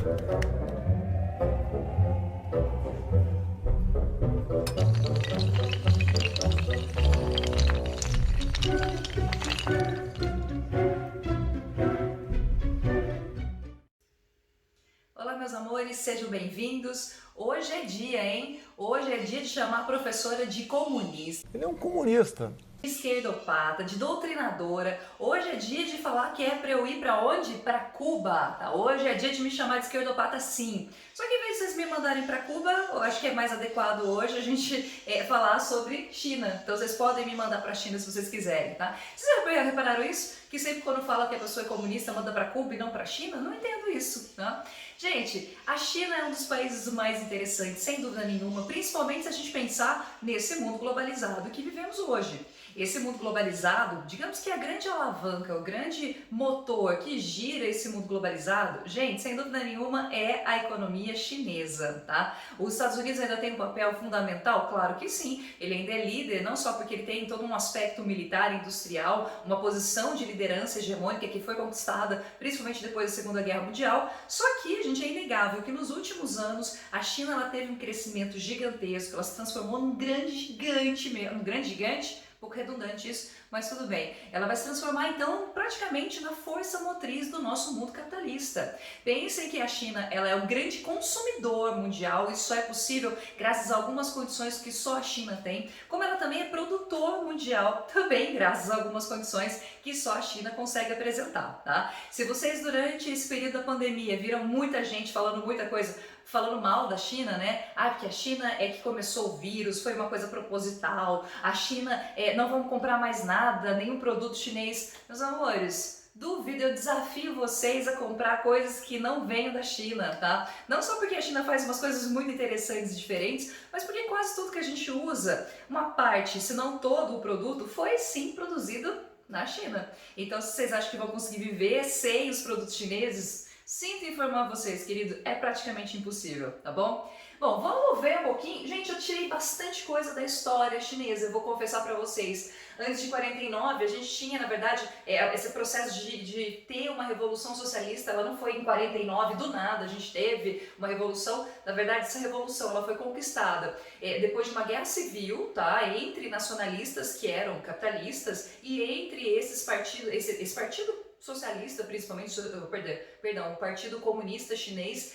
Olá, meus amores, sejam bem-vindos. Hoje é dia, hein? Hoje é dia de chamar a professora de comunista, Ele é um comunista. de esquerdopata, de doutrinadora. Hoje é dia de falar que é para eu ir para onde? Para Cuba, tá? Hoje é dia de me chamar de esquerdopata, sim. Só que em vez de vocês me mandarem para Cuba, eu acho que é mais adequado hoje a gente falar sobre China. Então vocês podem me mandar para a China se vocês quiserem, tá? Vocês já repararam isso? Que sempre quando fala que a pessoa é comunista manda para Cuba e não para China? Não entendo isso, tá? Gente, a China é um dos países mais interessantes, sem dúvida nenhuma, principalmente se a gente pensar nesse mundo globalizado que vivemos hoje. Esse mundo globalizado, digamos que é a grande alavanca, o grande motor que gira esse mundo globalizado, gente, sem dúvida nenhuma, é a economia chinesa, tá? Os Estados Unidos ainda tem um papel fundamental? Claro que sim, ele ainda é líder, não só porque ele tem todo um aspecto militar, industrial, uma posição de liderança hegemônica que foi conquistada principalmente depois da Segunda Guerra Mundial, só que, gente, é inegável que nos últimos anos a China ela teve um crescimento gigantesco, ela se transformou num grande gigante mesmo, um grande gigante, um pouco redundante isso, mas tudo bem. Ela vai se transformar então praticamente na força motriz do nosso mundo capitalista. Pensem que a China ela é um grande consumidor mundial, isso só é possível graças a algumas condições que só a China tem, como ela também é produtor mundial, também graças a algumas condições que só a China consegue apresentar, tá? Se vocês durante esse período da pandemia viram muita gente falando muita coisa, falando mal da China, né? Ah, porque a China é que começou o vírus, foi uma coisa proposital, a China, não vamos comprar mais nada, nenhum produto chinês. Meus amores, duvido, eu desafio vocês a comprar coisas que não venham da China, tá? Não só porque a China faz umas coisas muito interessantes e diferentes, mas porque quase tudo que a gente usa, uma parte, se não todo o produto, foi sim produzido na China. Então, se vocês acham que vão conseguir viver sem os produtos chineses, sinto informar vocês, querido, é praticamente impossível, tá bom? Bom, vamos ver um pouquinho. Gente, eu tirei bastante coisa da história chinesa, eu vou confessar pra vocês. Antes de 49, a gente tinha, na verdade, esse processo de ter uma revolução socialista, ela não foi em 49, do nada, a gente teve uma revolução. Na verdade, essa revolução ela foi conquistada depois de uma guerra civil, tá? Entre nacionalistas que eram capitalistas e entre esses partidos, esse partido socialista, principalmente, perdão, o Partido Comunista Chinês,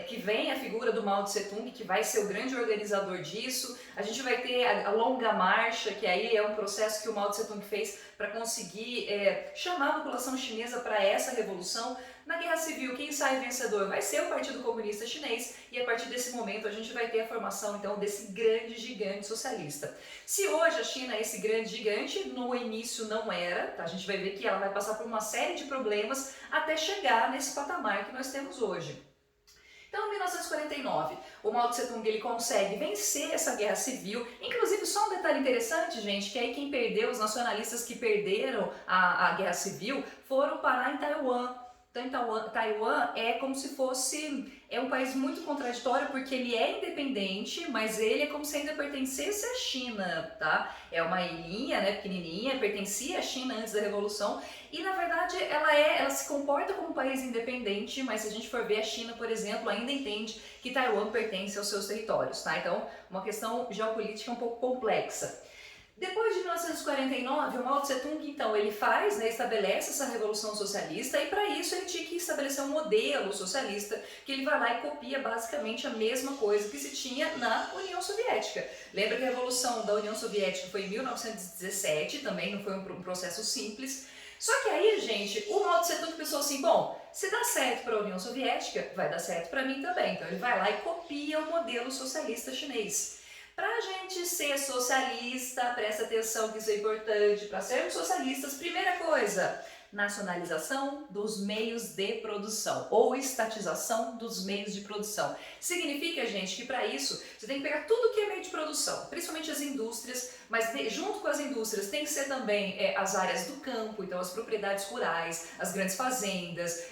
que vem a figura do Mao Tse Tung, que vai ser o grande organizador disso. A gente vai ter a longa marcha, que aí é um processo que o Mao Tse Tung fez para conseguir chamar a população chinesa para essa revolução. Na Guerra Civil, quem sai vencedor vai ser o Partido Comunista Chinês, e a partir desse momento a gente vai ter a formação então desse grande gigante socialista. Se hoje a China é esse grande gigante, no início não era, tá? A gente vai ver que ela vai passar por uma série de problemas até chegar nesse patamar que nós temos hoje. Então, em 1949, o Mao Tse Tung ele consegue vencer essa guerra civil. Inclusive, só um detalhe interessante, gente, que aí quem perdeu, os nacionalistas que perderam a guerra civil, foram parar em Taiwan. Então, Taiwan é como se fosse um país muito contraditório, porque ele é independente, mas ele é como se ainda pertencesse à China, tá? É uma ilhinha, né, pequenininha, pertencia à China antes da Revolução, e na verdade ela se comporta como um país independente, mas se a gente for ver a China, por exemplo, ainda entende que Taiwan pertence aos seus territórios, tá? Então, uma questão geopolítica um pouco complexa. Depois de 1949, o Mao Tse Tung, então, ele faz, né, estabelece essa revolução socialista, e para isso ele tinha que estabelecer um modelo socialista, que ele vai lá e copia basicamente a mesma coisa que se tinha na União Soviética. Lembra que a revolução da União Soviética foi em 1917, também não foi um processo simples. Só que aí, gente, o Mao Tse Tung pensou assim, bom, se dá certo para a União Soviética, vai dar certo para mim também. Então ele vai lá e copia o modelo socialista chinês. Para a gente ser socialista, presta atenção que isso é importante, para sermos socialistas, primeira coisa, nacionalização dos meios de produção, ou estatização dos meios de produção. Significa, gente, que para isso você tem que pegar tudo que é meio de produção, principalmente as indústrias, mas junto com as indústrias tem que ser também as áreas do campo, então as propriedades rurais, as grandes fazendas,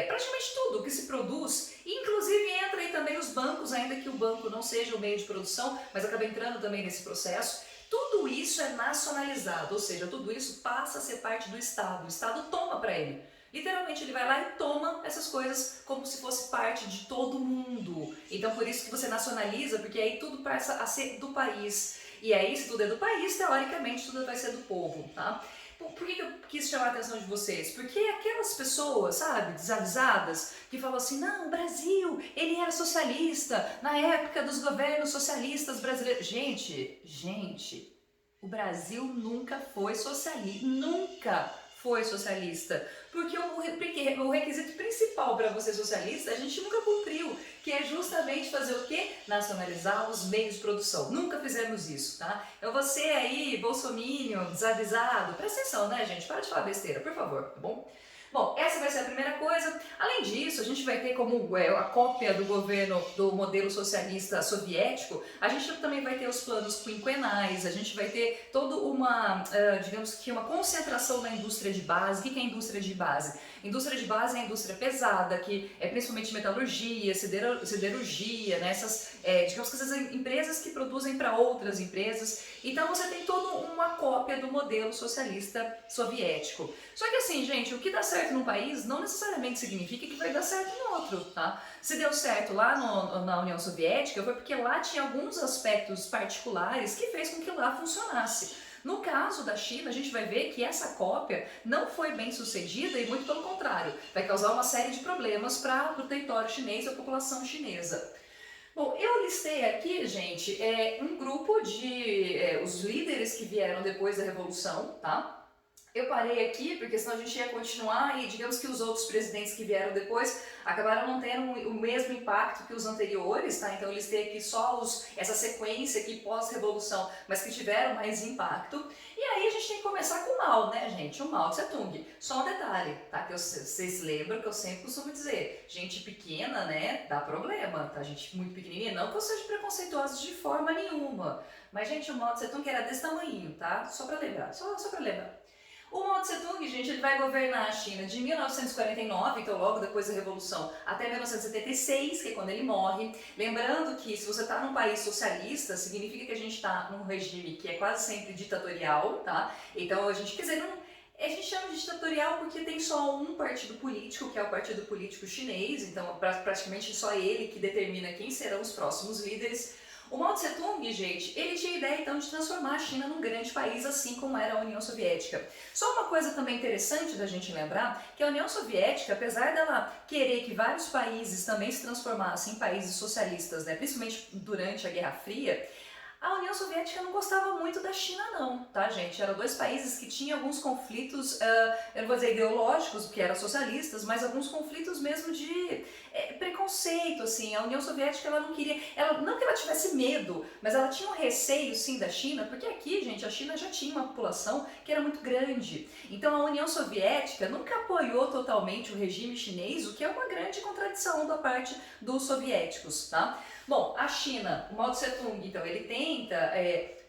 praticamente tudo que se produz, inclusive entra aí também os bancos, ainda que o banco não seja o meio de produção, mas acaba entrando também nesse processo. Tudo isso é nacionalizado, ou seja, tudo isso passa a ser parte do Estado, o Estado toma para ele. Literalmente ele vai lá e toma essas coisas como se fosse parte de todo mundo. Então por isso que você nacionaliza, porque aí tudo passa a ser do país. E aí, se tudo é do país, teoricamente tudo vai ser do povo, tá? Por que eu quis chamar a atenção de vocês? Porque aquelas pessoas, sabe, desavisadas, que falam assim, não, o Brasil, ele era socialista, na época dos governos socialistas brasileiros. Gente, o Brasil nunca foi socialista, nunca foi socialista. Porque o requisito principal para você socialista a gente nunca cumpriu, que é justamente fazer o quê? Nacionalizar os meios de produção. Nunca fizemos isso, tá? Então você aí, bolsominion, desavisado, presta atenção, né, gente? Para de falar besteira, por favor, tá bom? Bom, essa vai ser a primeira coisa. Além disso, a gente vai ter como a cópia do governo do modelo socialista soviético, a gente também vai ter os planos quinquenais, a gente vai ter toda uma, digamos que uma concentração na indústria de base. O que é a indústria de base? Indústria de base é a indústria pesada, que é principalmente metalurgia, siderurgia, né? Digamos que essas empresas que produzem para outras empresas. Então você tem toda uma cópia do modelo socialista soviético. Só que assim, gente, o que dá certo num país não necessariamente significa que vai dar certo em outro, tá? Se deu certo lá na União Soviética, foi porque lá tinha alguns aspectos particulares que fez com que lá funcionasse. No caso da China, a gente vai ver que essa cópia não foi bem sucedida e muito pelo contrário, vai causar uma série de problemas para o território chinês e a população chinesa. Bom, eu listei aqui, gente, um grupo de os líderes que vieram depois da Revolução, tá? Eu parei aqui porque senão a gente ia continuar e digamos que os outros presidentes que vieram depois acabaram não tendo o mesmo impacto que os anteriores, tá? Então eu listei aqui só essa sequência aqui pós-revolução, mas que tiveram mais impacto. E aí a gente tem que começar com o Mao, né, gente? O Mao Tse Tung. Só um detalhe, tá? Que vocês lembram que eu sempre costumo dizer, gente pequena, né, dá problema, tá? Gente muito pequenininha, não que eu seja preconceituosa de forma nenhuma. Mas, gente, o Mao Tse Tung era desse tamanhinho, tá? Só pra lembrar, só pra lembrar. O Mao Tse Tung, gente, ele vai governar a China de 1949, então logo depois da Revolução, até 1976, que é quando ele morre. Lembrando que se você está num país socialista, significa que a gente está num regime que é quase sempre ditatorial, tá? Então a gente, quer dizer, não, a gente chama de ditatorial porque tem só um partido político, que é o Partido Político Chinês, então praticamente só ele que determina quem serão os próximos líderes. O Mao Tse Tung, gente, ele tinha a ideia então de transformar a China num grande país, assim como era a União Soviética. Só uma coisa também interessante da gente lembrar, que a União Soviética, apesar dela querer que vários países também se transformassem em países socialistas, né, principalmente durante a Guerra Fria, a União Soviética não gostava muito da China não, tá, gente? Eram dois países que tinham alguns conflitos, eu não vou dizer ideológicos, porque eram socialistas, mas alguns conflitos mesmo de preconceito, assim. A União Soviética, ela não queria, não que ela tivesse medo, mas ela tinha um receio, sim, da China, porque aqui, gente, a China já tinha uma população que era muito grande. Então a União Soviética nunca apoiou totalmente o regime chinês, o que é uma grande contradição da parte dos soviéticos, tá? Bom, a China, o Mao Tse Tung, então, ele tenta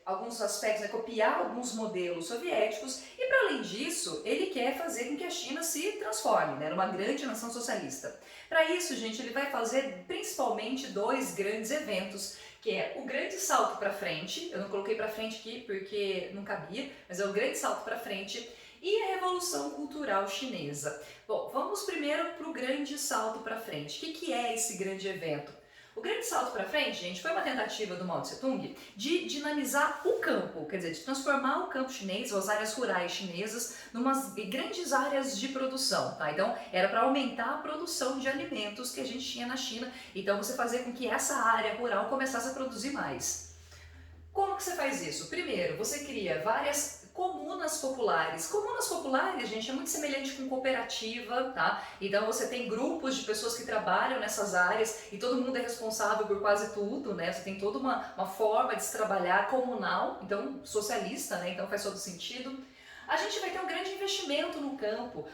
alguns aspectos, né, copiar alguns modelos soviéticos e, para além disso, ele quer fazer com que a China se transforme, né, numa grande nação socialista. Para isso, gente, ele vai fazer principalmente dois grandes eventos, que é o grande salto para frente, eu não coloquei para frente aqui porque não cabia, mas é o grande salto para frente, e a Revolução Cultural Chinesa. Bom, vamos primeiro para o grande salto para frente. O que é esse grande evento? O grande salto para frente, gente, foi uma tentativa do Mao Tse Tung de dinamizar o campo, quer dizer, de transformar o campo chinês, ou as áreas rurais chinesas, numas grandes áreas de produção, tá? Então, era para aumentar a produção de alimentos que a gente tinha na China, então você fazer com que essa área rural começasse a produzir mais. Como que você faz isso? Primeiro, você cria várias comunas populares. Comunas populares, gente, é muito semelhante com cooperativa, tá? Então você tem grupos de pessoas que trabalham nessas áreas e todo mundo é responsável por quase tudo, né? Você tem toda uma forma de se trabalhar comunal, então socialista, né? Então faz todo sentido. A gente vai ter um grande investimento no campo.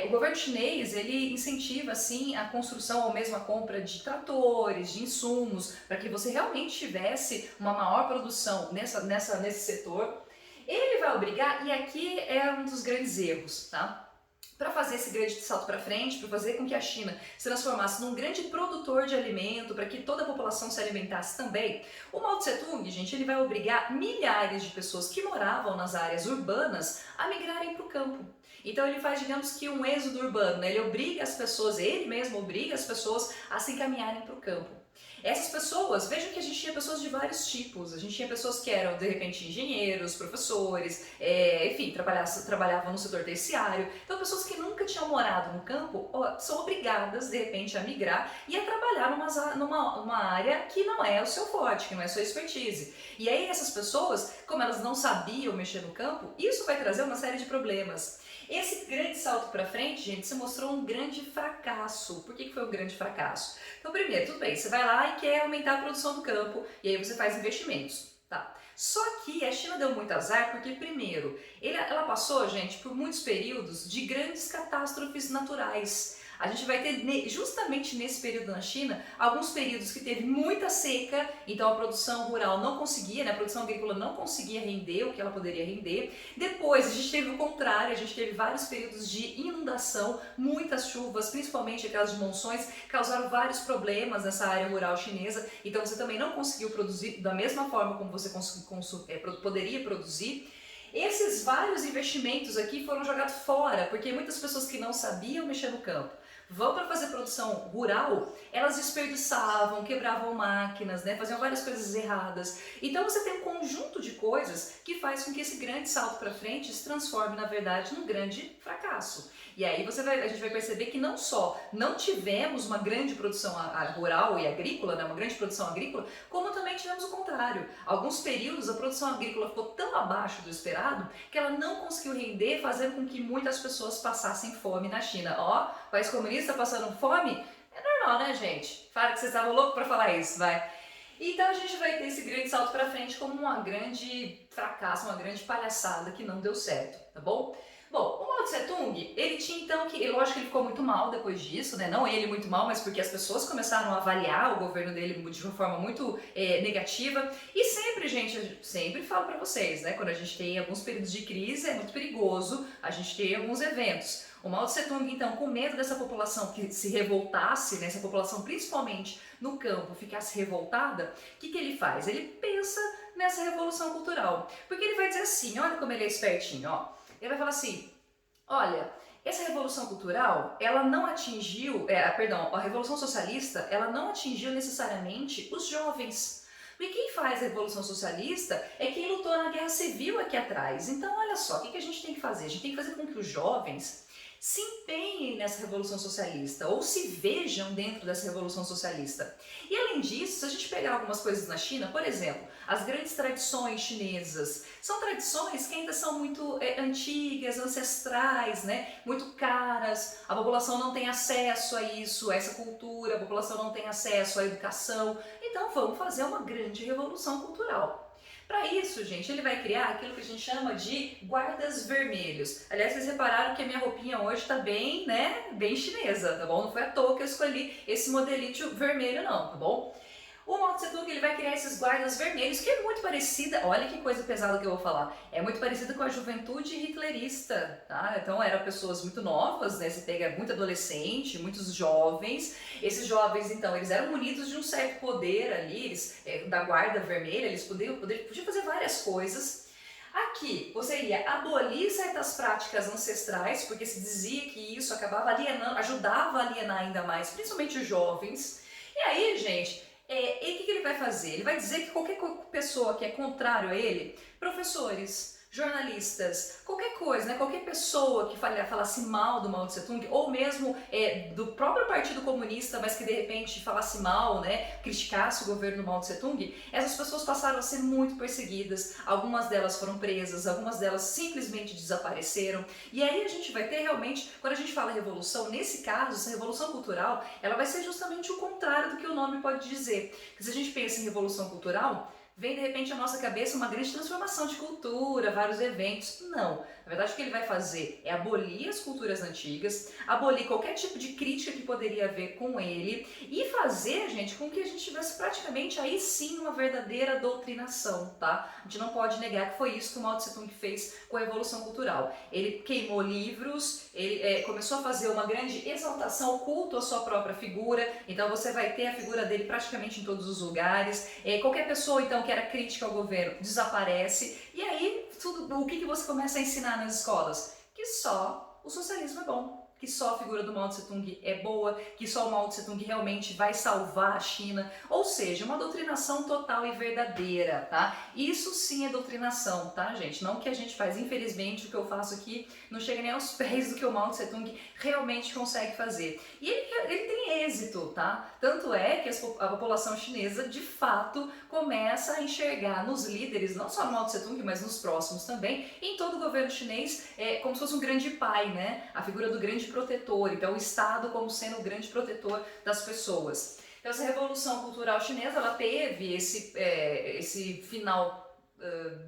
O governo chinês, ele incentiva, assim, a construção ou mesmo a compra de tratores, de insumos, para que você realmente tivesse uma maior produção nesse setor. Ele vai obrigar, e aqui é um dos grandes erros, tá? Para fazer esse grande salto para frente, para fazer com que a China se transformasse num grande produtor de alimento, para que toda a população se alimentasse também, o Mao Tse Tung, gente, ele vai obrigar milhares de pessoas que moravam nas áreas urbanas a migrarem para o campo. Então ele faz, digamos que um êxodo urbano, né? Ele obriga as pessoas, ele mesmo obriga as pessoas a se encaminharem para o campo. Essas pessoas, vejam que a gente tinha pessoas de vários tipos, a gente tinha pessoas que eram de repente engenheiros, professores, enfim, trabalhavam no setor terciário, então pessoas que nunca tinham morado no campo são obrigadas de repente a migrar e a trabalhar numa área que não é o seu forte, que não é a sua expertise. E aí essas pessoas, como elas não sabiam mexer no campo, isso vai trazer uma série de problemas. Esse grande salto para frente, gente, se mostrou um grande fracasso. Por que foi um grande fracasso? Então, primeiro, tudo bem, você vai lá e quer aumentar a produção do campo, e aí você faz investimentos, tá? Só que a China deu muito azar porque, primeiro, ela passou, gente, por muitos períodos de grandes catástrofes naturais. A gente vai ter, justamente nesse período na China, alguns períodos que teve muita seca, então a produção rural não conseguia, né, a produção agrícola não conseguia render o que ela poderia render. Depois a gente teve o contrário, a gente teve vários períodos de inundação, muitas chuvas, principalmente aquelas de monções, causaram vários problemas nessa área rural chinesa, então você também não conseguiu produzir da mesma forma como você poderia produzir. Esses vários investimentos aqui foram jogados fora, porque muitas pessoas que não sabiam mexer no campo vão para fazer produção rural, elas desperdiçavam, quebravam máquinas, né, faziam várias coisas erradas. Então você tem um conjunto de coisas que faz com que esse grande salto para frente se transforme, na verdade, num grande fracasso. E aí a gente vai perceber que não só não tivemos uma grande produção rural e agrícola, né, uma grande produção agrícola, como também tivemos o contrário. Alguns períodos a produção agrícola ficou tão abaixo do esperado que ela não conseguiu render, fazendo com que muitas pessoas passassem fome na China. Ó, país comunista passando fome? É normal, né, gente? Fala que vocês estavam loucos para falar isso, vai. Então a gente vai ter esse grande salto para frente como uma grande fracasso, uma grande palhaçada que não deu certo, tá bom? Bom, o Mao Tse Tung, ele tinha então que, lógico que ele ficou muito mal depois disso, né? Não ele muito mal, mas porque as pessoas começaram a avaliar o governo dele de uma forma muito negativa. E sempre, gente, eu sempre falo pra vocês, né? Quando a gente tem alguns períodos de crise, é muito perigoso a gente ter alguns eventos. O Mao Tse Tung, então, com medo dessa população que se revoltasse, né? Essa população principalmente no campo ficasse revoltada, o que ele faz? Ele pensa nessa revolução cultural. Porque ele vai dizer assim, olha como ele é espertinho, ó. Ele vai falar assim, olha, essa revolução cultural, ela não atingiu, a revolução socialista, ela não atingiu necessariamente os jovens. Porque quem faz a revolução socialista é quem lutou na guerra civil aqui atrás. Então, olha só, o que a gente tem que fazer? A gente tem que fazer com que os jovens se empenhem nessa revolução socialista ou se vejam dentro dessa revolução socialista. E além disso, se a gente pegar algumas coisas na China, por exemplo, as grandes tradições chinesas, são tradições que ainda são muito antigas, ancestrais, né? Muito caras, a população não tem acesso a isso, a essa cultura, a população não tem acesso à educação, então vamos fazer uma grande revolução cultural. Para isso, gente, ele vai criar aquilo que a gente chama de guardas vermelhos. Aliás, vocês repararam que a minha roupinha hoje está bem, né, bem chinesa, tá bom? Não foi à toa que eu escolhi esse modelito vermelho não, tá bom? O Mao Tse Tung, ele vai criar esses guardas vermelhos, que é muito parecida, olha que coisa pesada que eu vou falar, é muito parecida com a juventude hitlerista, tá? Então eram pessoas muito novas, né? Você pega muito adolescente, muitos jovens, esses jovens então, eles eram munidos de um certo poder ali, eles, da guarda vermelha, eles podiam fazer várias coisas. Aqui, você ia abolir certas práticas ancestrais, porque se dizia que isso acabava alienando, ajudava a alienar ainda mais, principalmente os jovens. E aí, gente, e o que ele vai fazer? Ele vai dizer que qualquer pessoa que é contrário a ele, professores, jornalistas, qualquer coisa, né? Qualquer pessoa que falasse mal do Mao Tse Tung, ou mesmo do próprio Partido Comunista, mas que de repente falasse mal, né? Criticasse o governo do Mao Tse Tung, essas pessoas passaram a ser muito perseguidas, algumas delas foram presas, algumas delas simplesmente desapareceram, e aí a gente vai ter realmente, quando a gente fala revolução, nesse caso, essa revolução cultural, ela vai ser justamente o contrário do que o nome pode dizer. Porque se a gente pensa em revolução cultural, vem de repente à nossa cabeça uma grande transformação de cultura, vários eventos. Não, na verdade o que ele vai fazer é abolir as culturas antigas, abolir qualquer tipo de crítica que poderia haver com ele e fazer, gente, com que a gente tivesse praticamente aí sim uma verdadeira doutrinação, tá? A gente não pode negar que foi isso que o Mao Tse Tung fez com a Revolução Cultural. Ele queimou livros, ele começou a fazer uma grande exaltação ao culto à sua própria figura, então você vai ter a figura dele praticamente em todos os lugares, qualquer pessoa então que era crítica ao governo desaparece, e aí o que você começa a ensinar nas escolas? Que que só o socialismo é bom, que só a figura do Mao Tse Tung é boa, que só o Mao Tse Tung realmente vai salvar a China, ou seja, uma doutrinação total e verdadeira, tá? Isso sim é doutrinação, tá, gente? Não o que a gente faz, infelizmente, o que eu faço aqui não chega nem aos pés do que o Mao Tse Tung realmente consegue fazer. E ele tem êxito, tá? Tanto é que a população chinesa, de fato, começa a enxergar nos líderes, não só no Mao Tse Tung, mas nos próximos também, em todo o governo chinês, como se fosse um grande pai, né? A figura do grande protetor, então o Estado como sendo o grande protetor das pessoas. Então essa revolução cultural chinesa, ela teve esse final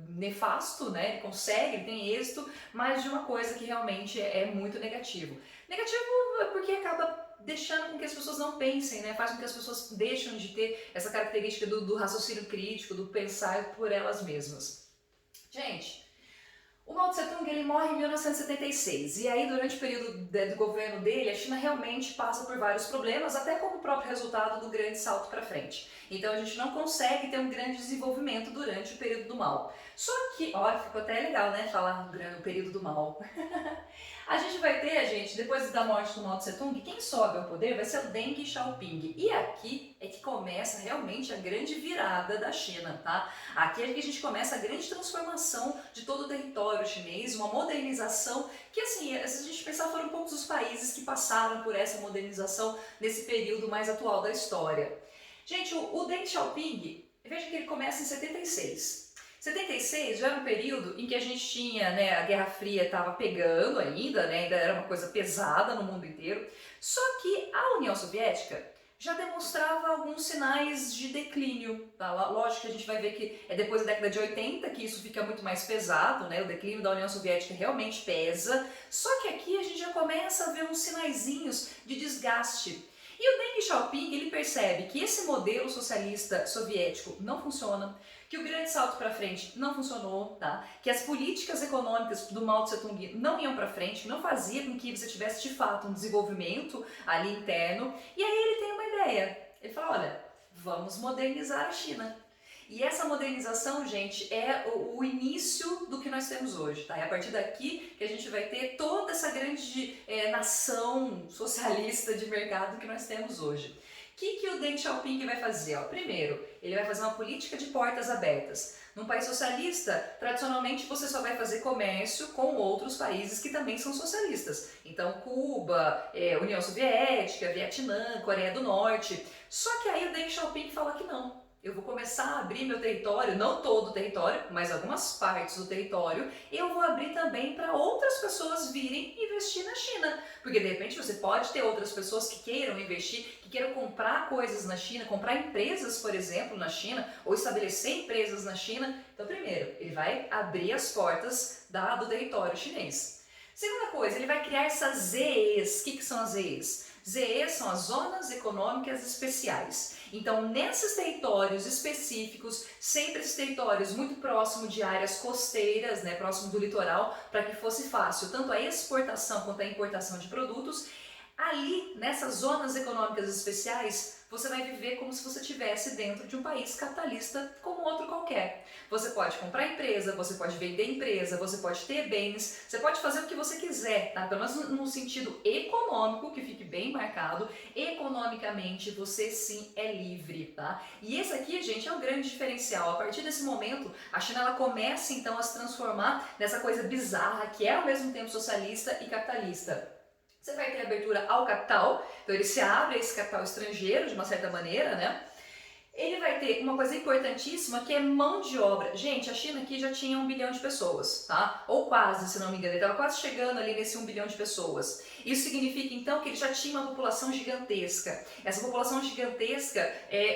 nefasto, né? Ele consegue, ele tem êxito, mas de uma coisa que realmente é muito negativo. Negativo porque acaba deixando com que as pessoas não pensem, né? Faz com que as pessoas deixem de ter essa característica do raciocínio crítico, do pensar por elas mesmas. Gente, o Mao Tse Tung ele morre em 1976 e aí durante o período do governo dele a China realmente passa por vários problemas, até como o próprio resultado do grande salto para frente. Então a gente não consegue ter um grande desenvolvimento durante o período do Mao. Só que, ó, ficou até legal, né, falar no período do Mao. A gente vai ter, gente, depois da morte do Mao Tse Tung, quem sobe ao poder vai ser o Deng Xiaoping. E aqui é que começa realmente a grande virada da China, tá? Aqui é que a gente começa a grande transformação de todo o território chinês, uma modernização que, assim, se a gente pensar, foram poucos os países que passaram por essa modernização nesse período mais atual da história. Gente, o Deng Xiaoping, veja que ele começa em 76. 76 já era um período em que a gente tinha, né, a Guerra Fria estava pegando ainda, né, ainda era uma coisa pesada no mundo inteiro, só que a União Soviética já demonstrava alguns sinais de declínio, tá? Lógico que a gente vai ver que é depois da década de 80 que isso fica muito mais pesado, né, o declínio da União Soviética realmente pesa, só que aqui a gente já começa a ver uns sinaizinhos de desgaste. E o Deng Xiaoping, ele percebe que esse modelo socialista soviético não funciona, que o grande salto para frente não funcionou, tá? Que as políticas econômicas do Mao Tse Tung não iam para frente, que não fazia com que você tivesse de fato um desenvolvimento ali interno. E aí ele tem uma ideia. Ele fala, olha, vamos modernizar a China. E essa modernização, gente, é o início do que nós temos hoje, tá? É a partir daqui que a gente vai ter toda essa grande nação socialista de mercado que nós temos hoje. O que o Deng Xiaoping vai fazer? Ó, primeiro, ele vai fazer uma política de portas abertas. Num país socialista, tradicionalmente você só vai fazer comércio com outros países que também são socialistas. Então, Cuba, União Soviética, Vietnã, Coreia do Norte. Só que aí o Deng Xiaoping fala que não. Eu vou começar a abrir meu território, não todo o território, mas algumas partes do território, e eu vou abrir também para outras pessoas virem investir na China. Porque de repente você pode ter outras pessoas que queiram investir, que queiram comprar coisas na China, comprar empresas, por exemplo, na China, ou estabelecer empresas na China. Então, primeiro, ele vai abrir as portas do território chinês. Segunda coisa, ele vai criar essas ZEs. O que são as ZEs? ZEs são as Zonas Econômicas Especiais. Então, nesses territórios específicos, sempre esses territórios muito próximos de áreas costeiras, né, próximo do litoral, para que fosse fácil tanto a exportação quanto a importação de produtos, ali, nessas zonas econômicas especiais, você vai viver como se você estivesse dentro de um país capitalista como outro qualquer. Você pode comprar empresa, você pode vender empresa, você pode ter bens, você pode fazer o que você quiser, tá? Pelo menos no sentido econômico, que fique bem marcado, economicamente você sim é livre, tá? E esse aqui, gente, é um grande diferencial. A partir desse momento, a China ela começa então a se transformar nessa coisa bizarra que é ao mesmo tempo socialista e capitalista. Você vai ter abertura ao capital, então ele se abre a esse capital estrangeiro de uma certa maneira, né? Ele vai ter uma coisa importantíssima que é mão de obra. Gente, a China aqui já tinha 1 bilhão de pessoas, tá? Ou quase, se não me engano, ele estava quase chegando ali nesse 1 bilhão de pessoas. Isso significa então que ele já tinha uma população gigantesca. Essa população gigantesca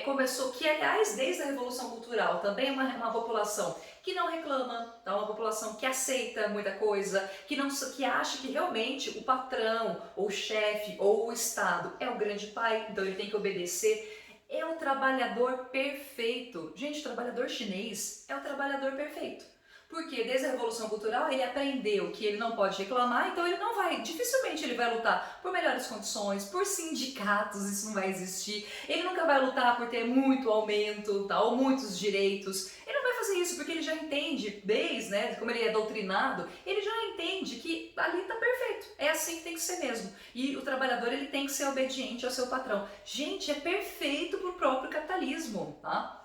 começou, que aliás, desde a Revolução Cultural, também é uma população que não reclama, tá? Uma população que aceita muita coisa, que acha que realmente o patrão, ou o chefe, ou o Estado é o grande pai, então ele tem que obedecer. É o trabalhador perfeito. Gente, o trabalhador chinês é o trabalhador perfeito. Porque desde a Revolução Cultural ele aprendeu que ele não pode reclamar, então ele não vai, dificilmente ele vai lutar por melhores condições, por sindicatos, isso não vai existir. Ele nunca vai lutar por ter muito aumento, tá, ou muitos direitos. Ele não vai fazer isso, porque ele já entende, desde, né, como ele é doutrinado, ele já entende que ali tá perfeito, é assim que tem que ser mesmo. E o trabalhador, ele tem que ser obediente ao seu patrão. Gente, é perfeito pro próprio capitalismo, tá?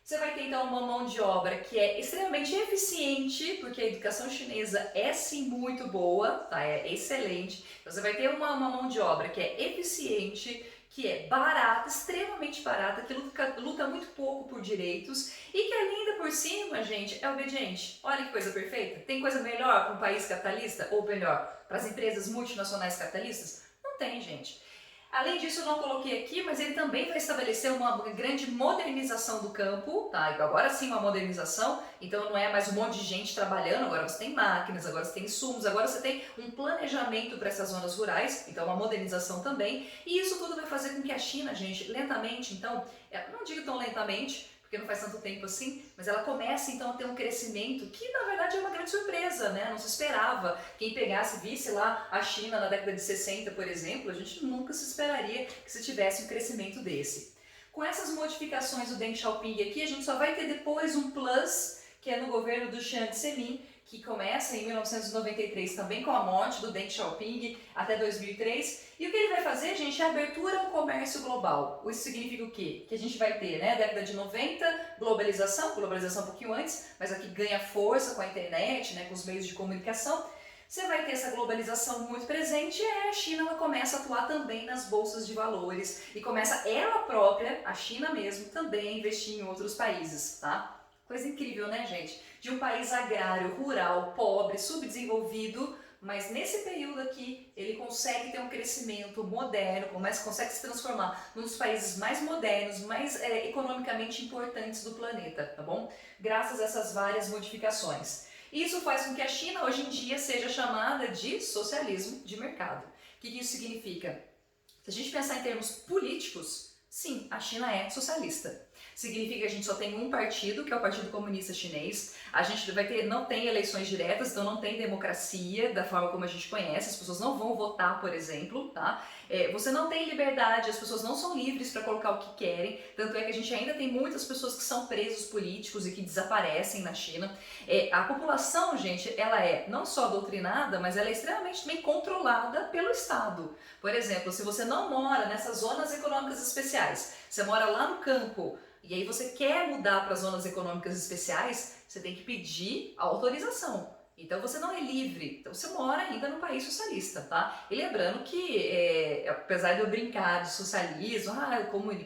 Você vai ter então uma mão de obra que é extremamente eficiente, porque a educação chinesa é sim muito boa, tá? É excelente. Então você vai ter uma mão de obra que é eficiente, que é barata, extremamente barata, que luta muito pouco por direitos e que ainda por cima, gente, é obediente. Olha que coisa perfeita. Tem coisa melhor para um país capitalista? Ou melhor, para as empresas multinacionais capitalistas? Não tem, gente. Além disso, eu não coloquei aqui, mas ele também vai estabelecer uma grande modernização do campo, tá? Agora sim uma modernização, então não é mais um monte de gente trabalhando, agora você tem máquinas, agora você tem insumos, agora você tem um planejamento para essas zonas rurais, então uma modernização também, e isso tudo vai fazer com que a China, gente, lentamente, então, não digo tão lentamente, porque não faz tanto tempo assim, mas ela começa então a ter um crescimento que na verdade é uma grande surpresa, né? Não se esperava. Quem pegasse, visse lá a China na década de 60, por exemplo, a gente nunca se esperaria que se tivesse um crescimento desse. Com essas modificações do Deng Xiaoping aqui, a gente só vai ter depois um plus, que é no governo do Jiang Zemin, que começa em 1993 também com a morte do Deng Xiaoping até 2003. E o que ele vai fazer, gente, é abertura ao comércio global. Isso significa o quê? Que a gente vai ter, né, década de 90, globalização um pouquinho antes, mas aqui ganha força com a internet, né, com os meios de comunicação. Você vai ter essa globalização muito presente e a China ela começa a atuar também nas bolsas de valores e começa ela própria, a China mesmo, também a investir em outros países, tá? Coisa incrível, né, gente? De um país agrário, rural, pobre, subdesenvolvido, mas nesse período aqui ele consegue ter um crescimento moderno, consegue se transformar num dos países mais modernos, mais economicamente importantes do planeta, tá bom? Graças a essas várias modificações. Isso faz com que a China hoje em dia seja chamada de socialismo de mercado. O que isso significa? Se a gente pensar em termos políticos, sim, a China é socialista. Significa que a gente só tem um partido, que é o Partido Comunista Chinês. A gente não tem eleições diretas, então não tem democracia da forma como a gente conhece. As pessoas não vão votar, por exemplo, tá? Você não tem liberdade, as pessoas não são livres para colocar o que querem. Tanto é que a gente ainda tem muitas pessoas que são presos políticos e que desaparecem na China. A população, gente, ela é não só doutrinada, mas ela é extremamente bem controlada pelo Estado. Por exemplo, se você não mora nessas zonas econômicas especiais, você mora lá no campo, e aí você quer mudar para as zonas econômicas especiais, você tem que pedir autorização. Então você não é livre, então você mora ainda num país socialista, tá? E lembrando que, apesar de eu brincar de socialismo,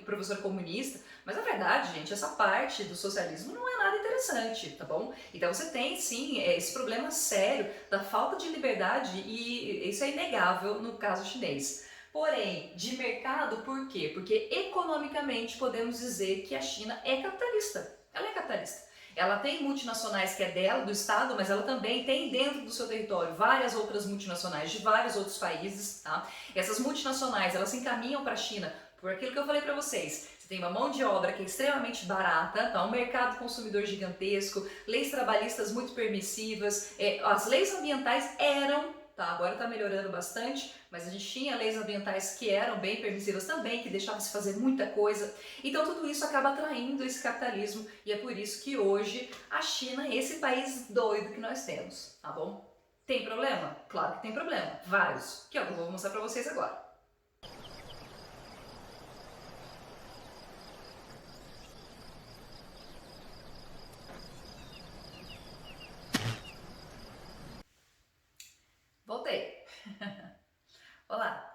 professor comunista, mas na verdade, gente, essa parte do socialismo não é nada interessante, tá bom? Então você tem sim esse problema sério da falta de liberdade e isso é inegável no caso chinês. Porém, de mercado, por quê? Porque economicamente podemos dizer que a China é capitalista. Ela é capitalista. Ela tem multinacionais que é dela, do Estado, mas ela também tem dentro do seu território várias outras multinacionais de vários outros países, tá? Essas multinacionais, elas se encaminham para a China por aquilo que eu falei para vocês. Você tem uma mão de obra que é extremamente barata, tá? Um mercado consumidor gigantesco, leis trabalhistas muito permissivas, as leis ambientais eram, tá? Agora está melhorando bastante, mas a gente tinha leis ambientais que eram bem permissivas também, que deixavam se fazer muita coisa. Então tudo isso acaba atraindo esse capitalismo e é por isso que hoje a China é esse país doido que nós temos, tá bom? Tem problema? Claro que tem problema, vários, que é o que eu vou mostrar para vocês agora. Voltei. Olá.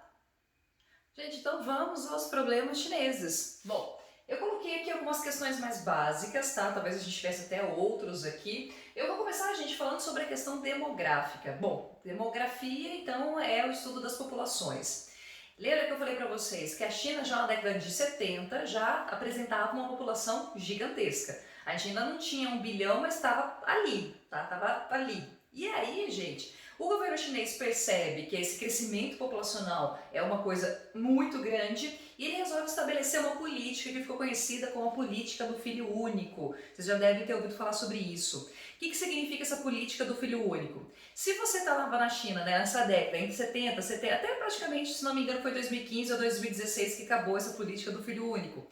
Gente, então vamos aos problemas chineses. Bom, eu coloquei aqui algumas questões mais básicas, tá? Talvez a gente tivesse até outros aqui. Eu vou começar, gente, falando sobre a questão demográfica. Bom, demografia, então, é o estudo das populações. Lembra que eu falei para vocês que a China já na década de 70 já apresentava uma população gigantesca. A gente ainda não tinha 1 bilhão, mas estava ali, tá? Estava ali. E aí, gente, O governo chinês percebe que esse crescimento populacional é uma coisa muito grande e ele resolve estabelecer uma política que ficou conhecida como a política do filho único. Vocês já devem ter ouvido falar sobre isso. O que significa essa política do filho único? Se você estava na China, né, nessa década, entre 70, 70, até praticamente, se não me engano, foi 2015 ou 2016 que acabou essa política do filho único.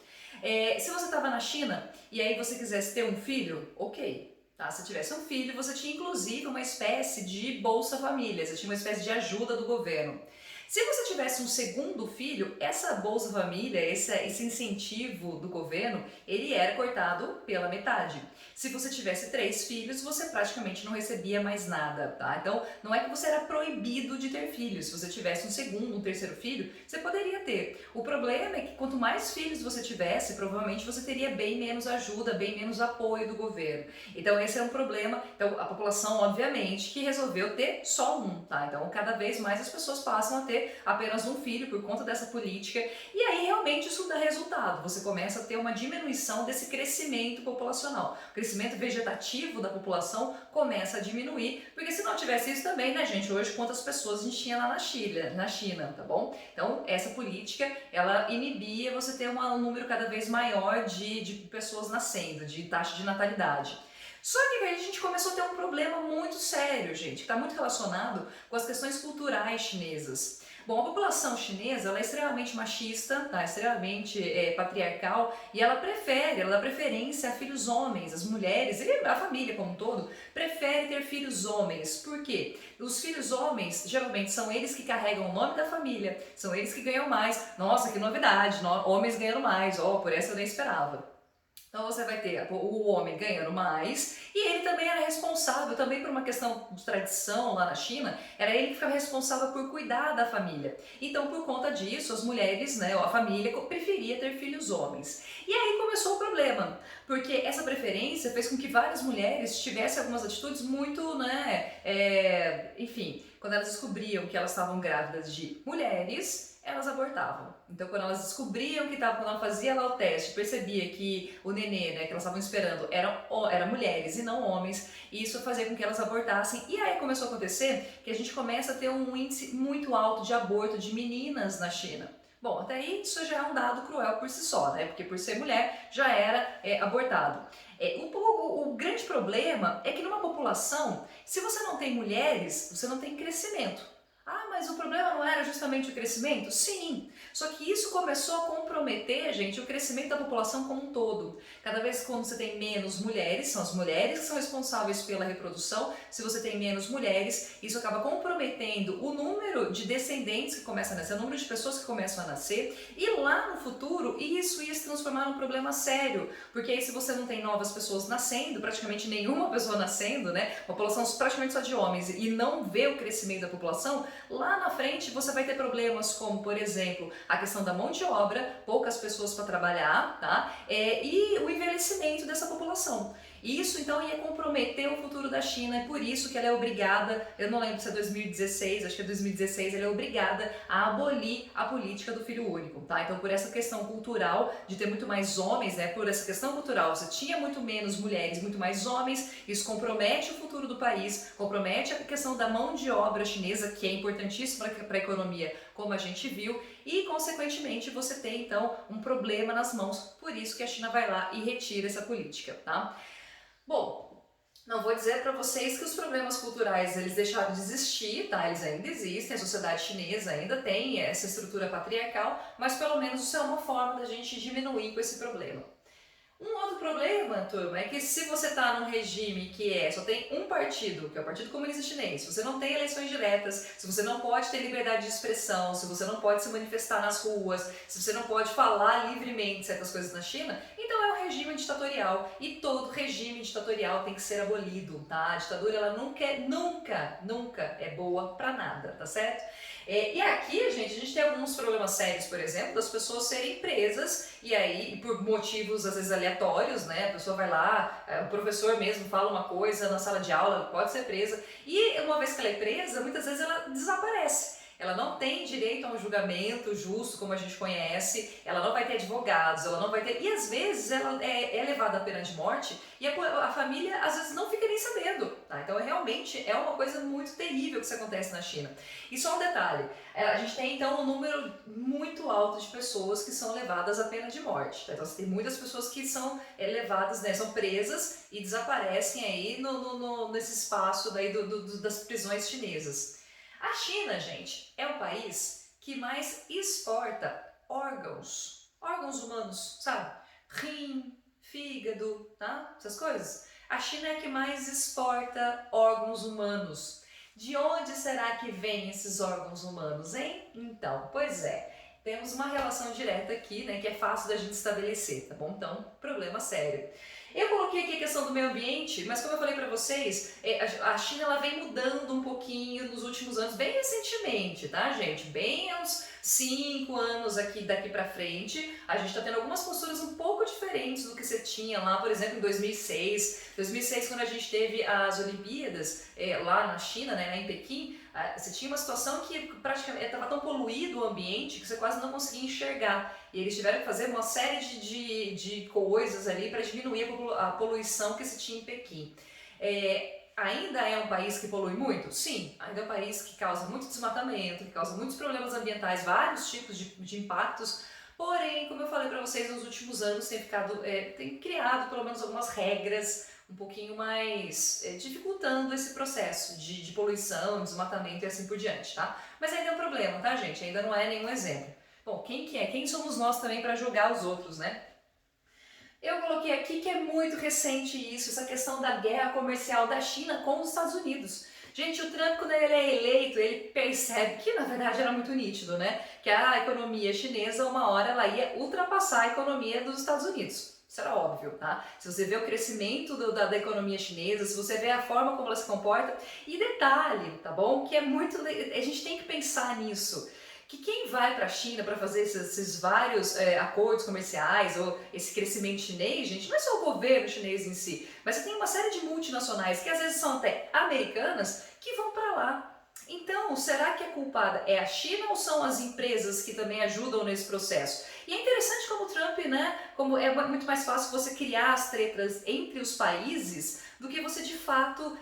Se você estava na China e aí você quisesse ter um filho, ok. Tá? Se tivesse um filho, você tinha inclusive uma espécie de Bolsa Família, você tinha uma espécie de ajuda do governo. Se você tivesse um segundo filho, essa Bolsa Família, esse incentivo do governo, ele era cortado pela metade. Se você tivesse 3 filhos, você praticamente não recebia mais nada, tá? Então, não é que você era proibido de ter filhos. Se você tivesse um segundo, um terceiro filho, você poderia ter. O problema é que quanto mais filhos você tivesse, provavelmente você teria bem menos ajuda, bem menos apoio do governo. Então, esse é um problema. Então, a população, obviamente, que resolveu ter só um, tá? Então, cada vez mais as pessoas passam a ter apenas um filho por conta dessa política e aí realmente isso dá resultado. Você começa a ter uma diminuição desse crescimento populacional. O crescimento vegetativo da população começa a diminuir, porque se não tivesse isso também, né, gente, hoje quantas pessoas a gente tinha lá na China, tá bom? Então, essa política, ela inibia você ter um número cada vez maior de pessoas nascendo, de taxa de natalidade. Só que aí a gente começou a ter um problema muito sério, gente, que está muito relacionado com as questões culturais chinesas. Bom, a população chinesa ela é extremamente machista, tá? Extremamente patriarcal e ela dá preferência a filhos homens. As mulheres e a família como um todo prefere ter filhos homens. Por quê? Os filhos homens geralmente são eles que carregam o nome da família, são eles que ganham mais. Nossa, que novidade, homens ganhando mais, por essa eu nem esperava. Então você vai ter o homem ganhando mais e ele também era responsável, também por uma questão de tradição lá na China, era ele que ficava responsável por cuidar da família. Então por conta disso as mulheres, né, a família preferia ter filhos homens. E aí começou o problema, porque essa preferência fez com que várias mulheres tivessem algumas atitudes muito, né, enfim, quando elas descobriam que elas estavam grávidas de mulheres, elas abortavam. Então, quando elas descobriam que estava, quando ela fazia lá o teste, percebia que o nenê, né, que elas estavam esperando, eram mulheres e não homens, e isso fazia com que elas abortassem. E aí começou a acontecer que a gente começa a ter um índice muito alto de aborto de meninas na China. Bom, até aí isso já é um dado cruel por si só, né? Porque por ser mulher já era abortado. O grande problema é que numa população, se você não tem mulheres, você não tem crescimento. Ah, mas o problema não era justamente o crescimento? Sim, só que isso começou a comprometer, gente, o crescimento da população como um todo. Cada vez que você tem menos mulheres, são as mulheres que são responsáveis pela reprodução, se você tem menos mulheres, isso acaba comprometendo o número de descendentes que começam a nascer, o número de pessoas que começam a nascer, e lá no futuro isso ia se transformar num problema sério, porque aí se você não tem novas pessoas nascendo, praticamente nenhuma pessoa nascendo, né, uma população praticamente só de homens, e não vê o crescimento da população, lá na frente você vai ter problemas como, por exemplo, a questão da mão de obra, poucas pessoas para trabalhar, tá? E o envelhecimento dessa população. Isso então ia comprometer o futuro da China, e por isso que ela é obrigada, eu não lembro se é 2016, acho que é 2016, ela é obrigada a abolir a política do filho único, tá? Então por essa questão cultural de ter muito mais homens, né? Por essa questão cultural, você tinha muito menos mulheres, muito mais homens, isso compromete o futuro do país, compromete a questão da mão de obra chinesa, que é importantíssima para a economia, como a gente viu, e consequentemente você tem então um problema nas mãos, por isso que a China vai lá e retira essa política, tá? Bom, não vou dizer para vocês que os problemas culturais eles deixaram de existir, tá? Eles ainda existem, a sociedade chinesa ainda tem essa estrutura patriarcal, mas pelo menos isso é uma forma da gente diminuir com esse problema. Um outro problema, turma, é que se você está num regime que só tem um partido, que é o Partido Comunista Chinês, se você não tem eleições diretas, se você não pode ter liberdade de expressão, se você não pode se manifestar nas ruas, se você não pode falar livremente certas coisas na China, então é um regime ditatorial e todo regime ditatorial tem que ser abolido, tá? A ditadura ela nunca é boa pra nada, tá certo? E aqui, gente, a gente tem alguns problemas sérios, por exemplo, das pessoas serem presas e aí por motivos às vezes aleatórios, né? A pessoa vai lá, o professor mesmo fala uma coisa na sala de aula, pode ser presa e uma vez que ela é presa, muitas vezes ela desaparece. Ela não tem direito a um julgamento justo como a gente conhece, ela não vai ter advogados, ela não vai ter... E às vezes ela é levada à pena de morte e a família às vezes não fica nem sabendo, tá? Então realmente é uma coisa muito terrível que isso acontece na China. E só um detalhe, a gente tem então um número muito alto de pessoas que são levadas à pena de morte, tá? Então você tem muitas pessoas que são levadas, né, são presas e desaparecem aí nesse espaço daí das prisões chinesas. A China, gente, é o país que mais exporta órgãos humanos, sabe? Rim, fígado, tá? Essas coisas. A China é a que mais exporta órgãos humanos. De onde será que vêm esses órgãos humanos, hein? Então, pois é, temos uma relação direta aqui, né, que é fácil da gente estabelecer, tá bom? Então, problema sério. Eu coloquei aqui a questão do meio ambiente, mas como eu falei para vocês, a China ela vem mudando um pouquinho nos últimos anos, bem recentemente, tá, gente? Bem uns 5 anos aqui daqui para frente, a gente está tendo algumas posturas um pouco diferentes do que você tinha lá, por exemplo, em 2006. 2006, quando a gente teve as Olimpíadas lá na China, né, em Pequim, você tinha uma situação que praticamente estava tão poluído o ambiente que você quase não conseguia enxergar. E eles tiveram que fazer uma série de coisas ali para diminuir a poluição que se tinha em Pequim. Ainda é um país que polui muito? Sim, ainda é um país que causa muito desmatamento, que causa muitos problemas ambientais, vários tipos de impactos. Porém, como eu falei para vocês, nos últimos anos tem criado pelo menos algumas regras um pouquinho mais dificultando esse processo de poluição, desmatamento e assim por diante, tá? Mas ainda é um problema, tá, gente? Ainda não é nenhum exemplo. Bom, quem que é? Quem somos nós também para julgar os outros, né? Eu coloquei aqui que é muito recente isso, essa questão da guerra comercial da China com os Estados Unidos. Gente, o Trump, quando ele é eleito, ele percebe que na verdade era muito nítido, né? Que a economia chinesa, uma hora, ela ia ultrapassar a economia dos Estados Unidos. Isso era óbvio, tá? Se você vê o crescimento da economia chinesa, se você vê a forma como ela se comporta, e detalhe, tá bom? Que é muito. A gente tem que pensar nisso. Que quem vai para a China para fazer esses vários acordos comerciais ou esse crescimento chinês, gente, não é só o governo chinês em si, mas você tem uma série de multinacionais que às vezes são até americanas que vão para lá. Então, será que a culpada é a China ou são as empresas que também ajudam nesse processo? E é interessante como o Trump, né, como é muito mais fácil você criar as tretas entre os países do que você de fato,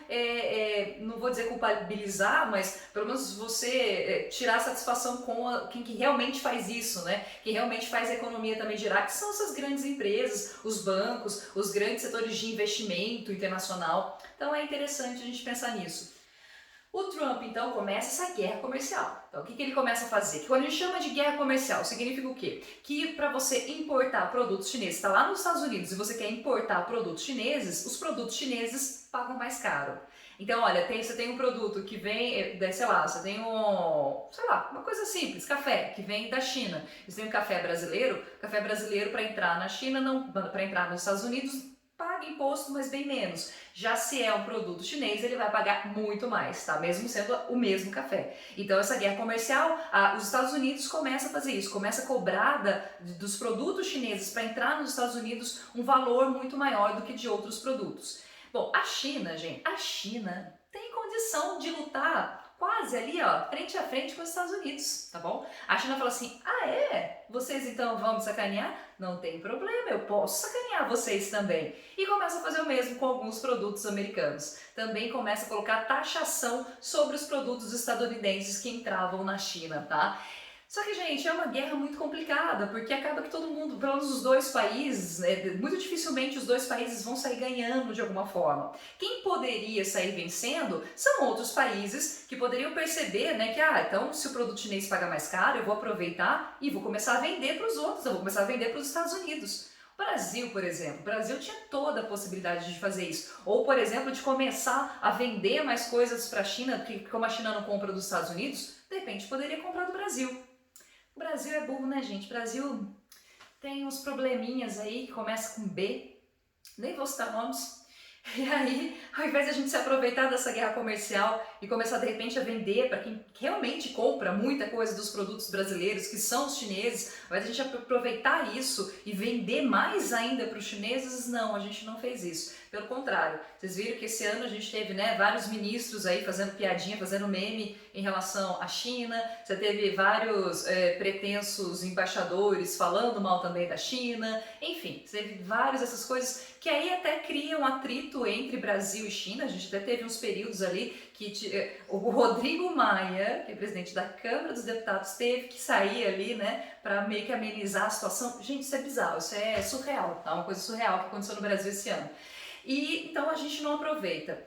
não vou dizer culpabilizar, mas pelo menos você tirar satisfação com quem que realmente faz isso, né? Quem realmente faz a economia também girar, que são essas grandes empresas, os bancos, os grandes setores de investimento internacional. Então é interessante a gente pensar nisso. O Trump, então, começa essa guerra comercial. Então, o que ele começa a fazer? Que quando a gente chama de guerra comercial, significa o quê? Que para você importar produtos chineses, está lá nos Estados Unidos e você quer importar produtos chineses, os produtos chineses pagam mais caro. Então, olha, você tem um produto que vem, sei lá, você tem uma coisa simples, café, que vem da China. Você tem um café brasileiro para entrar na China, para entrar nos Estados Unidos, paga imposto, mas bem menos. Já se é um produto chinês, ele vai pagar muito mais, tá? Mesmo sendo o mesmo café. Então, essa guerra comercial, os Estados Unidos começa a fazer isso, começa a cobrar dos produtos chineses para entrar nos Estados Unidos um valor muito maior do que de outros produtos. Bom, a China, gente, a China tem condição de lutar quase ali, ó, frente a frente com os Estados Unidos, tá bom? A China fala assim, vocês então vão me sacanear? Não tem problema, eu posso sacanear vocês também. E começa a fazer o mesmo com alguns produtos americanos. Também começa a colocar taxação sobre os produtos estadunidenses que entravam na China, tá? Só que, gente, é uma guerra muito complicada, porque acaba que todo mundo, pelo menos os dois países, muito dificilmente os dois países vão sair ganhando de alguma forma. Quem poderia sair vencendo são outros países que poderiam perceber, né, que, então se o produto chinês paga mais caro, eu vou aproveitar e vou começar a vender para os outros, eu vou começar a vender para os Estados Unidos. O Brasil, por exemplo, o Brasil tinha toda a possibilidade de fazer isso. Ou, por exemplo, de começar a vender mais coisas para a China, que como a China não compra dos Estados Unidos, de repente poderia comprar do Brasil. O Brasil é burro, né, gente? O Brasil tem uns probleminhas aí que começam com B, nem vou citar nomes, E aí, ao invés de a gente se aproveitar dessa guerra comercial e começar de repente a vender para quem realmente compra muita coisa dos produtos brasileiros, que são os chineses, ao invés de a gente aproveitar isso e vender mais ainda para os chineses, não, a gente não fez isso. Pelo contrário, vocês viram que esse ano a gente teve, né, vários ministros aí fazendo piadinha, fazendo meme em relação à China, você teve vários pretensos embaixadores falando mal também da China, enfim, você teve várias dessas coisas que aí até cria um atrito entre Brasil e China. A gente até teve uns períodos ali que o Rodrigo Maia, que é presidente da Câmara dos Deputados, teve que sair ali, né, para meio que amenizar a situação. Gente, isso é bizarro, isso é surreal, tá? Uma coisa surreal que aconteceu no Brasil esse ano. E então a gente não aproveita.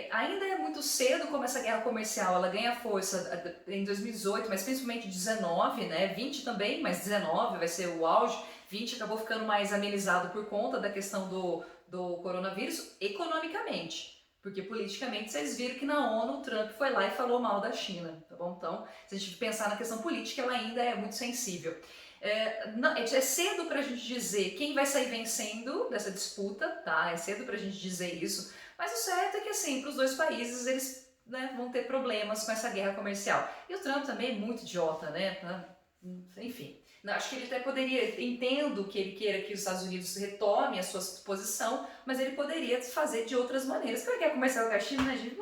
Ainda é muito cedo como essa guerra comercial, ela ganha força em 2018, mas principalmente 19, né, 20 também, mas 19 vai ser o auge, 20 acabou ficando mais amenizado por conta da questão do coronavírus economicamente. Porque politicamente vocês viram que na ONU o Trump foi lá e falou mal da China, tá bom? Então, se a gente pensar na questão política, ela ainda é muito sensível. É cedo pra gente dizer quem vai sair vencendo dessa disputa, tá? É cedo pra gente dizer isso, mas o certo é que assim, pros dois países, eles, né, vão ter problemas com essa guerra comercial. E o Trump também é muito idiota, né? Enfim, acho que ele até poderia, entendo que ele queira que os Estados Unidos retome a sua posição, mas ele poderia fazer de outras maneiras. Para que comercial com a China, né, gente?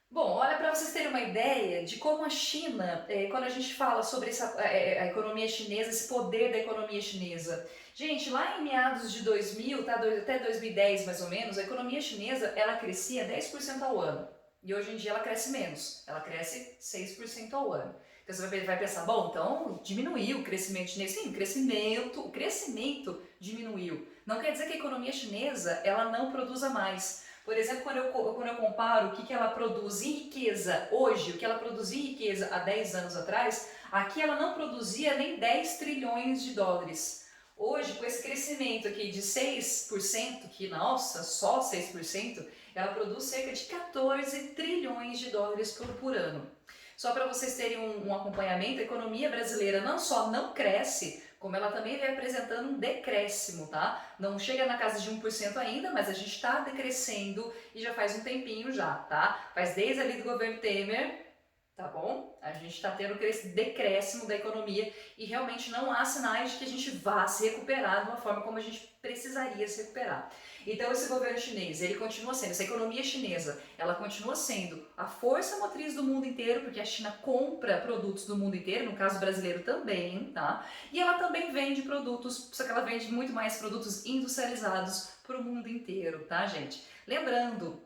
Bom, olha, para vocês terem uma ideia de como a China, quando a gente fala sobre a economia chinesa, esse poder da economia chinesa. Gente, lá em meados de 2000, tá, até 2010 mais ou menos, a economia chinesa ela crescia 10% ao ano. E hoje em dia ela cresce menos, ela cresce 6% ao ano. Então você vai pensar, bom, então diminuiu o crescimento chinês. Sim, o crescimento diminuiu. Não quer dizer que a economia chinesa ela não produza mais. Por exemplo, quando eu comparo o que ela produz em riqueza hoje, o que ela produzia em riqueza há 10 anos atrás, aqui ela não produzia nem 10 trilhões de dólares. Hoje, com esse crescimento aqui de 6%, que nossa, só 6%, ela produz cerca de 14 trilhões de dólares por ano. Só para vocês terem um acompanhamento, a economia brasileira não só não cresce, como ela também vem apresentando um decréscimo, tá? Não chega na casa de 1% ainda, mas a gente está decrescendo e já faz um tempinho já, tá? Faz desde ali do governo Temer, tá bom? A gente está tendo esse decréscimo da economia e realmente não há sinais de que a gente vá se recuperar de uma forma como a gente precisaria se recuperar. Então esse governo chinês, ele continua sendo, essa economia chinesa, ela continua sendo a força motriz do mundo inteiro, porque a China compra produtos do mundo inteiro, no caso brasileiro também, tá? E ela também vende produtos, só que ela vende muito mais produtos industrializados para o mundo inteiro, tá, gente? Lembrando,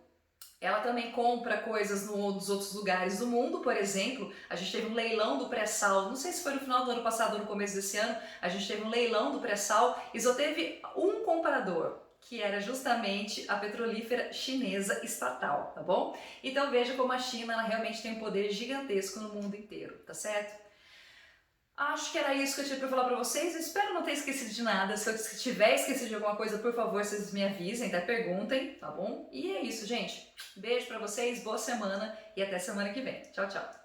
ela também compra coisas nos outros lugares do mundo, por exemplo, a gente teve um leilão do pré-sal, não sei se foi no final do ano passado ou no começo desse ano, a gente teve um leilão do pré-sal e só teve um comprador, que era justamente a petrolífera chinesa estatal, tá bom? Então veja como a China ela realmente tem um poder gigantesco no mundo inteiro, tá certo? Acho que era isso que eu tinha para falar para vocês. Eu espero não ter esquecido de nada. Se eu tiver esquecido de alguma coisa, por favor, vocês me avisem, até perguntem, tá bom? E é isso, gente. Beijo para vocês, boa semana e até semana que vem. Tchau, tchau.